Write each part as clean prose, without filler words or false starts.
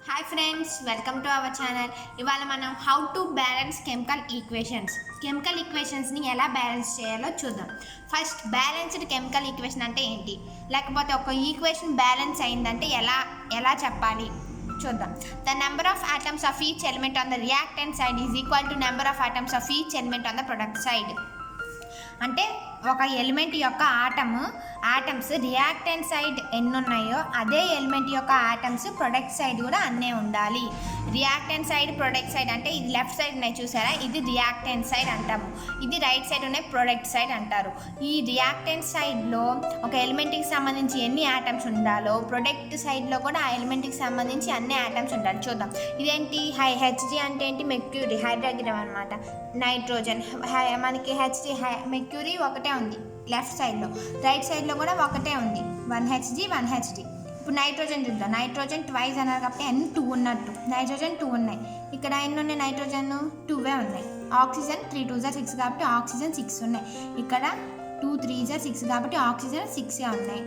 Hi friends, welcome to our channel. ఇవాళ మనం how to balance chemical ఈక్వేషన్స్ని ఎలా balance చేయాలో చూద్దాం. ఫస్ట్, బ్యాలెన్స్డ్ కెమికల్ ఈక్వేషన్ అంటే ఏంటి, లేకపోతే ఒక ఈక్వేషన్ బ్యాలెన్స్ అయిందంటే ఎలా చెప్పాలి చూద్దాం. The number of atoms of each element on the reactant side is equal to number of atoms of each element on the product side. అంటే ఒక ఎలిమెంట్ యొక్క ఆటమ్స్ రియాక్టెంట్ సైడ్ ఎన్ని ఉన్నాయో అదే ఎలిమెంట్ యొక్క ఆటమ్స్ ప్రొడక్ట్ సైడ్ కూడా అన్నే ఉండాలి. రియాక్టెంట్ సైడ్, ప్రొడక్ట్ సైడ్ అంటే ఇది లెఫ్ట్ సైడ్ ఉన్నాయి చూసారా, ఇది రియాక్టెంట్ సైడ్ అంటాము. ఇది రైట్ సైడ్ ఉన్నాయి ప్రొడక్ట్ సైడ్ అంటారు. ఈ రియాక్టెంట్ సైడ్లో ఒక ఎలిమెంట్కి సంబంధించి ఎన్ని ఆటమ్స్ ఉండాలో ప్రొడక్ట్ సైడ్లో కూడా ఆ ఎలిమెంట్కి సంబంధించి అన్ని ఆటమ్స్ ఉండాలి. చూద్దాం. ఇదేంటి హెచ్జి అంటే ఏంటి, మెర్క్యూరీ హైడ్రోజన్ అనమాట. నైట్రోజన్ మనకి హెచ్జి మెర్క్యూరీ ఒకటే ఉంది లెఫ్ట్ సైడ్లో, రైట్ సైడ్లో కూడా ఒకటే ఉంది, 1 హెచ్జి. ఇప్పుడు నైట్రోజన్ చూద్దాం. నైట్రోజన్ ట్వైస్ అన్నారు కాబట్టి ఎన్ని 2 ఉన్నట్టు, నైట్రోజన్ 2 ఉన్నాయి. ఇక్కడ ఎన్ని ఉన్నాయి, నైట్రోజన్ 2 ఉన్నాయి. ఆక్సిజన్ 3 2 6 కాబట్టి ఆక్సిజన్ 6 ఉన్నాయి. ఇక్కడ 2 3 6 కాబట్టి ఆక్సిజన్ 6 ఉన్నాయి.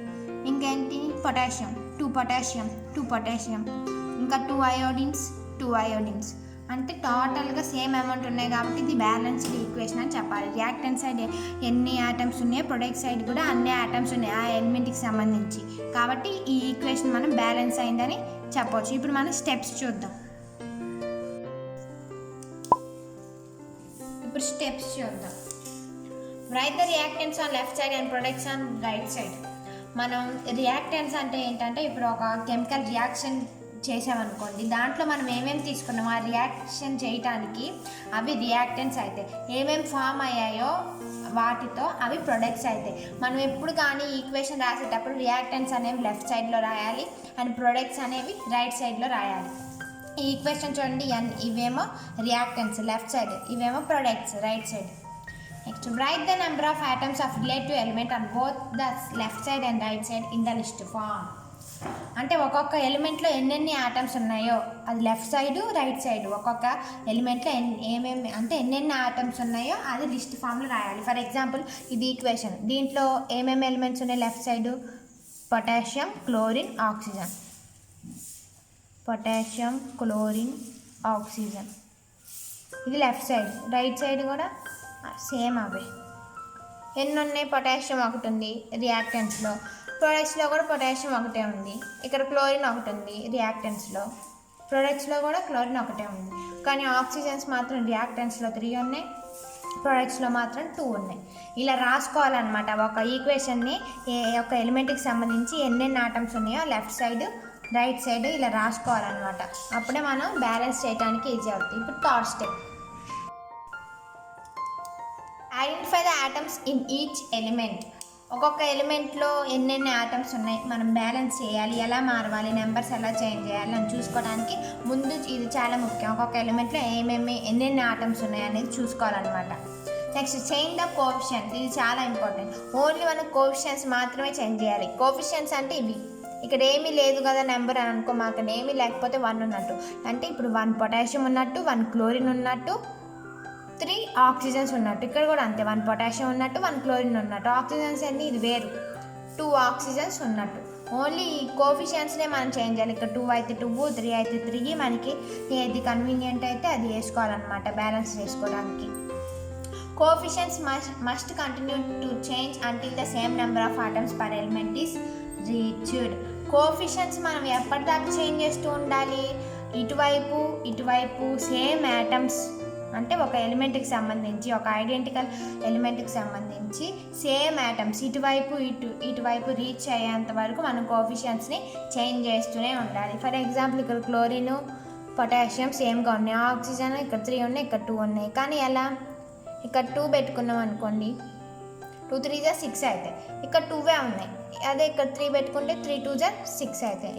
ఇంకేంటి, పొటాషియం 2 పొటాషియం, ఇంకా 2 అయోడిన్స్ అంటే టోటల్గా సేమ్ అమౌంట్ ఉన్నాయి కాబట్టి ఇది బ్యాలెన్స్డ్ ఈక్వేషన్ అని చెప్పాలి. రియాక్టెంట్ సైడ్ ఎన్ని ఆటమ్స్ ఉన్నాయో ప్రొడక్ట్ సైడ్ కూడా అన్ని ఆటమ్స్ ఉన్నాయి ఆ ఎలిమెంట్కి సంబంధించి, కాబట్టి ఈ ఈక్వేషన్ మనం బ్యాలెన్స్ అయిందని చెప్పవచ్చు. ఇప్పుడు మనం స్టెప్స్ చూద్దాం. Right the reactants on left side and products on right side. మనం రియాక్టెంట్స్ అంటే ఏంటంటే, ఇప్పుడు ఒక కెమికల్ రియాక్షన్ చేసామనుకోండి, దాంట్లో మనం ఏమేమి తీసుకున్నాం ఆ రియాక్షన్ చేయటానికి అవి రియాక్టెంట్స్ అయితే, ఏమేమి ఫామ్ అయ్యాయో వాటితో అవి ప్రొడక్ట్స్ అయితే. మనం ఎప్పుడు కానీ ఈక్వేషన్ రాసేటప్పుడు రియాక్టెంట్స్ అనేవి లెఫ్ట్ సైడ్లో రాయాలి అండ్ ప్రొడక్ట్స్ అనేవి రైట్ సైడ్లో రాయాలి. ఈ ఈక్వేషన్ చూడండి, ఇవేమో రియాక్టెంట్స్ లెఫ్ట్ సైడ్, ఇవేమో products right side. Next, right the number of atoms of relative element on both the left side and right side in the list form. అంటే ఒక్కొక్క ఎలిమెంట్లో ఎన్నెన్ని ఆటమ్స్ ఉన్నాయో అది లెఫ్ట్ సైడు రైట్ సైడ్, ఒక్కొక్క ఎలిమెంట్లో ఏమేమి అంటే ఎన్నెన్ని ఆటమ్స్ ఉన్నాయో అది లిస్ట్ ఫామ్లో రాయాలి. ఫర్ ఎగ్జాంపుల్, ఇది ఈక్వేషన్, దీంట్లో ఏమేమి ఎలిమెంట్స్ ఉన్నాయి left side, potassium chlorine oxygen, ఇది లెఫ్ట్ సైడ్. రైట్ సైడ్ కూడా సేమ్ అవే. ఎన్ని ఉన్నాయి, పొటాషియం ఒకటి ఉంది రియాక్టెంట్స్లో, ప్రొడక్ట్స్లో కూడా పొటాషియం ఒకటే ఉంది, ఇక్కడ క్లోరిన్ ఒకటి ఉంది రియాక్టెంట్స్లో, ప్రొడక్ట్స్లో కూడా క్లోరిన్ ఒకటే ఉంది. కానీ ఆక్సిజన్స్ మాత్రం రియాక్టెంట్స్లో 3 ఉన్నాయి, ప్రొడక్ట్స్లో మాత్రం 2 ఉన్నాయి. ఇలా రాసుకోవాలన్నమాట ఒక ఈక్వేషన్ని. ఒక ఎలిమెంట్కి సంబంధించి ఎన్నెన్ని ఆటమ్స్ ఉన్నాయో లెఫ్ట్ సైడ్ రైట్ సైడ్ ఇలా రాసుకోవాలన్నమాట. అప్పుడే మనం బ్యాలెన్స్ చేయడానికి ఈజీ అవుతుంది. ఇప్పుడు third step, identify the atoms in each element. ఒక్కొక్క ఎలిమెంట్లో ఎన్నెన్ని ఆటమ్స్ ఉన్నాయి, మనం బ్యాలెన్స్ చేయాలి, ఎలా మారవాలి, నెంబర్స్ ఎలా చేంజ్ చేయాలి అని చూసుకోవడానికి ముందు ఇది చాలా ముఖ్యం. ఒక్కొక్క ఎలిమెంట్లో ఎన్నెన్ని ఆటమ్స్ ఉన్నాయి అనేది చూసుకోవాలన్నమాట. Next, change the coefficients. ఇది చాలా ఇంపార్టెంట్. ఓన్లీ మనం కోఎఫిషియెంట్స్ మాత్రమే చేంజ్ చేయాలి. కోఎఫిషియెంట్స్ అంటే ఇవి, ఇక్కడ ఏమీ లేదు కదా నెంబర్ అని అనుకో, మాకు ఏమీ లేకపోతే 1 ఉన్నట్టు. అంటే ఇప్పుడు 1 పొటాషియం ఉన్నట్టు, 1 క్లోరిన్ ఉన్నట్టు, 3 ఆక్సిజన్స్ ఉన్నట్టు. ఇక్కడ కూడా అంతే, 1 పొటాషియం ఉన్నట్టు, 1 క్లోరిన్ ఉన్నట్టు. ఆక్సిజన్స్ అన్ని ఇది వేరు, 2 ఆక్సిజన్స్ ఉన్నట్టు. ఓన్లీ ఈ కోఎఫిషియెంట్స్నే మనం చేంజ్ చేయాలి. ఇక్కడ 2 అయితే 2, 3 అయితే 3, మనకి ఏది కన్వీనియంట్ అయితే అది వేసుకోవాలన్నమాట బ్యాలెన్స్ చేసుకోవడానికి. Coefficients must continue to change until the same number of atoms per element is reached. Coefficients మనం ఎప్పటిదాకా చేంజ్ చేస్తూ ఉండాలి, ఇటువైపు సేమ్ ఆటమ్స్, అంటే ఒక ఎలిమెంట్కి సంబంధించి ఒక ఐడెంటికల్ ఎలిమెంట్కి సంబంధించి సేమ్ ఆటమ్స్ ఇటువైపు రీచ్ అయ్యేంత వరకు మనం కోఎఫిషియెంట్స్ని చేంజ్ చేస్తూనే ఉండాలి. ఫర్ ఎగ్జాంపుల్, ఇక్కడ క్లోరిన్ పొటాషియం సేమ్గా ఉన్నాయి, ఆక్సిజన్ ఇక్కడ 3 ఉన్నాయి, ఇక్కడ 2 ఉన్నాయి. కానీ ఎలా, ఇక్కడ 2 పెట్టుకున్నాం అనుకోండి, 2 3 6 అవుతాయి. ఇక్కడ 2 ఉన్నాయి, అదే ఇక్కడ 3 పెట్టుకుంటే 3 2 6 అవుతాయి.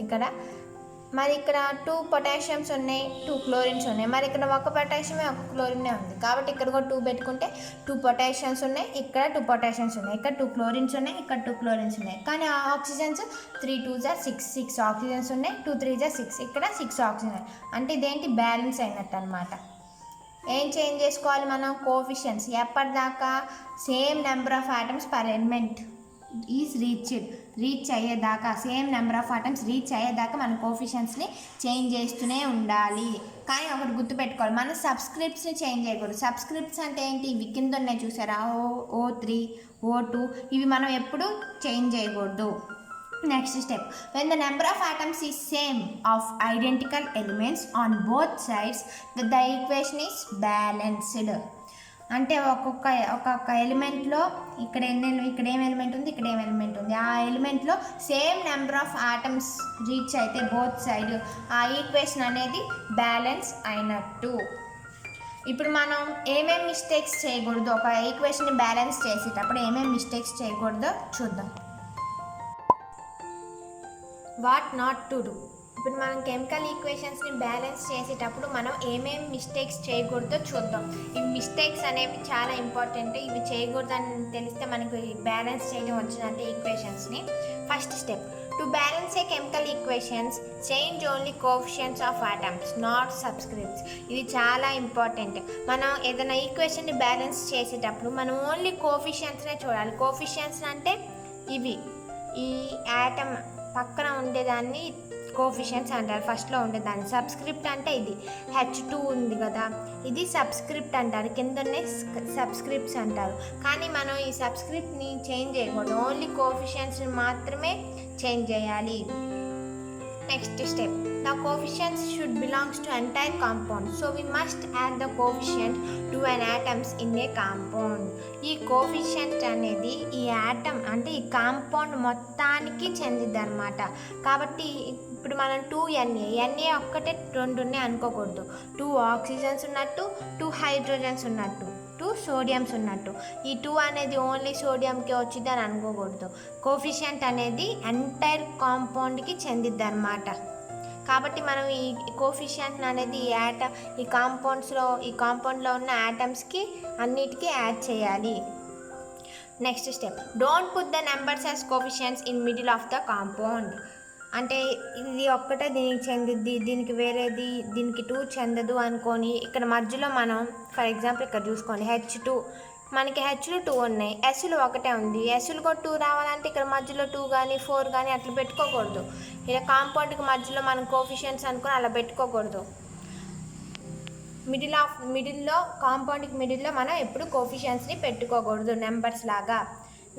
మరి ఇక్కడ 2 పొటాషియమ్స్ ఉన్నాయి, 2 క్లోరిన్స్ ఉన్నాయి. మరి ఇక్కడ 1 పొటాషియమే 1 క్లోరినే ఉంది కాబట్టి ఇక్కడ కూడా 2 పెట్టుకుంటే 2 పొటాషియమ్స్ ఉన్నాయి, ఇక్కడ 2 పొటాషియమ్స్ ఉన్నాయి, ఇక్కడ 2 క్లోరిన్స్ ఉన్నాయి, ఇక్కడ 2 క్లోరిన్స్ ఉన్నాయి. కానీ ఆ ఆక్సిజన్స్ 3 2 6 ఆక్సిజన్స్ ఉన్నాయి, 2 3 6, ఇక్కడ 6 ఆక్సిజన్. అంటే ఇదేంటి, బ్యాలెన్స్ అయినట్టు అనమాట. ఏం చేంజ్ చేసుకోవాలి మనం, కోఎఫిషియెంట్స్ ఎప్పటిదాకా same number of atoms per element is reach అయ్యేదాకా, same number of items reach అయ్యేదాకా మన కోఫిషియన్స్ని చేంజ్ చేస్తూనే ఉండాలి. కానీ ఒకటి గుర్తుపెట్టుకోవాలి, మన సబ్స్క్రిప్ట్స్ని చేంజ్ చేయకూడదు. సబ్స్క్రిప్ట్స్ అంటే ఏంటి, ఇవి కింద ఉన్నాయి చూసారా, O3 O2, ఇవి మనం ఎప్పుడు చేంజ్ చేయకూడదు. Next step, when the number of atoms is same of identical elements on both sides, the equation is balanced. అంటే ఒక్కొక్క ఎలిమెంట్లో ఇక్కడ ఏం ఎలిమెంట్ ఉంది, ఇక్కడ ఏం ఎలిమెంట్ ఉంది, ఆ ఎలిమెంట్లో same number of atoms reach అయితే బోత్ సైడ్ ఆ ఈక్వేషన్ అనేది బ్యాలెన్స్ అయినట్టు. ఇప్పుడు మనం ఏమేమి మిస్టేక్స్ చేయకూడదు, ఒక ఈక్వేషన్ని బ్యాలెన్స్ చేసేటప్పుడు ఏమేమి మిస్టేక్స్ చేయకూడదో చూద్దాం. What not to do. ఇప్పుడు మనం కెమికల్ ఈక్వేషన్స్ని బ్యాలెన్స్ చేసేటప్పుడు మనం ఏమేమి మిస్టేక్స్ చేయకూడదో చూద్దాం. ఈ మిస్టేక్స్ అనేవి చాలా ఇంపార్టెంట్. ఇవి చేయకూడదని తెలిస్తే మనకు బ్యాలెన్స్ చేయడం వచ్చినట్టే ఈక్వేషన్స్ని. First step, to balance a chemical equations change only coefficients of atoms not subscripts. ఇది చాలా ఇంపార్టెంట్. మనం ఏదైనా ఈక్వేషన్ని బ్యాలెన్స్ చేసేటప్పుడు మనం ఓన్లీ కోఎఫిషియెంట్స్నే చూడాలి. కోఎఫిషియెంట్స్ అంటే ఇవి, ఈ యాటమ్ పక్కన ఉండేదాన్ని కోఎఫిషియెంట్స్ అంటారు, ఫస్ట్లో ఉండేదాన్ని. సబ్స్క్రిప్ట్ అంటే ఇది H2 ఉంది కదా, ఇది సబ్స్క్రిప్ట్ అంటారు, కిందనే సబ్స్క్రిప్ట్స్ అంటారు. కానీ మనం ఈ సబ్స్క్రిప్ట్ని చేంజ్ చేయకూడదు, ఓన్లీ కోఎఫిషియెంట్స్ని మాత్రమే చేంజ్ చేయాలి. Next step, the coefficients should belongs to entire compound, so we must add the coefficient to an atoms in a compound. ఈ కోఎఫిషియంట్ అనేది ఈ ఆటమ్ అంటే ఈ కాంపౌండ్ మొత్తానికి చెందిద్ది అనమాట. కాబట్టి ఇప్పుడు మనం 2Na ఒక్కటే 2 ఉన్నాయి అనుకోకూడదు. 2 ఆక్సిజన్స్ ఉన్నట్టు, 2 హైడ్రోజన్స్ ఉన్నట్టు, 2 సోడియమ్స్ ఉన్నట్టు. ఈ 2 అనేది ఓన్లీ సోడియంకి వచ్చింది అని అనుకోకూడదు. కోఎఫిషియంట్ అనేది ఎంటైర్ కాంపౌండ్కి చెందిద్ది అనమాట. కాబట్టి మనం ఈ కోఎఫిషియంట్ అనేది ఈ కాంపౌండ్లో ఉన్న యాటమ్స్కి అన్నిటికీ యాడ్ చేయాలి. Next step, don't put the numbers as coefficients in middle of the compound. అంటే ఇది ఒక్కటే దీనికి చెందిద్ది, దీనికి వేరేది, దీనికి 2 చెందదు అనుకొని ఇక్కడ మధ్యలో మనం ఫర్ ఎగ్జాంపుల్ ఇక్కడ చూసుకోండి, H2 మనకి Hలు 2 ఉన్నాయి, Sలు ఒకటే ఉంది. Sలు కూడా 2 రావాలంటే ఇక్కడ మధ్యలో 2 కానీ 4 కానీ అట్లా పెట్టుకోకూడదు. ఇలా కాంపౌండ్కి మధ్యలో మనం కోఎఫిషియెంట్స్ అనుకుని అలా పెట్టుకోకూడదు. మిడిల్లో కాంపౌండ్కి మిడిల్లో మనం ఎప్పుడు కోఎఫిషియెంట్స్ని పెట్టుకోకూడదు నెంబర్స్ లాగా.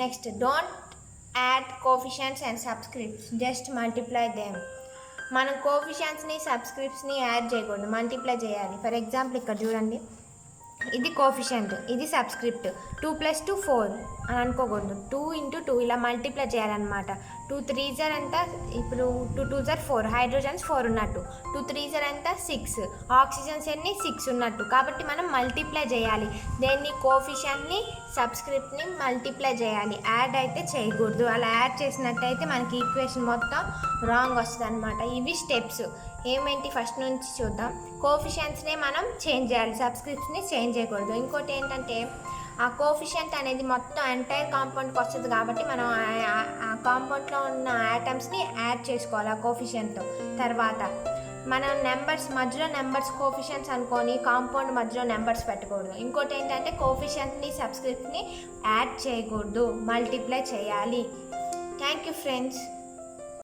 Next, don't add coefficients and subscripts, just multiply them. మనం కోఎఫిషియెంట్స్ని సబ్స్క్రిప్ట్స్ని యాడ్ చేయకూడదు, మల్టిప్లై చేయాలి. ఫర్ ఎగ్జాంపుల్ ఇక్కడ చూడండి, ఇది కోఎఫిషియంట్, ఇది సబ్స్క్రిప్ట్. 2 + 2 4 అని అనుకోకూడదు, 2 × 2 ఇలా మల్టిప్లై చేయాలన్నమాట. 2 3s ఎంత, ఇప్పుడు 2 2s 4, హైడ్రోజన్స్ 4 ఉన్నట్టు. 2 3s ఎంత 6, ఆక్సిజన్స్ ఎన్ని 6 ఉన్నట్టు. కాబట్టి మనం మల్టిప్లై చేయాలి, దేన్ని కోఎఫిషియంట్ని సబ్స్క్రిప్ట్ని మల్టిప్లై చేయాలి, యాడ్ అయితే చేయకూడదు. అలా యాడ్ చేసినట్టయితే మనకి ఈక్వేషన్ మొత్తం రాంగ్ వస్తుంది అనమాట. ఇవి స్టెప్స్ ఏమేంటి ఫస్ట్ నుంచి చూద్దాం. కోఎఫిషియంట్స్నే మనం చేంజ్ చేయాలి, సబ్స్క్రిప్ట్స్ని చేంజ్ చేయకూడదు. ఇంకోటి ఏంటంటే ఆ కోఎఫిషియంట్ అనేది మొత్తం ఎంటైర్ కాంపౌండ్కి వస్తుంది కాబట్టి మనం ఆ కాంపౌండ్లో ఉన్న యాటమ్స్ని యాడ్ చేసుకోవాలి ఆ కోఎఫిషియంట్తో. తర్వాత మనం మధ్యలో నెంబర్స్ కోఎఫిషియంట్స్ అనుకొని కాంపౌండ్ మధ్యలో నెంబర్స్ పెట్టకూడదు. ఇంకోటి ఏంటంటే కోఎఫిషియంట్ని సబ్స్క్రిప్ట్ని యాడ్ చేయకూడదు, మల్టిప్లై చేయాలి. Thank you friends.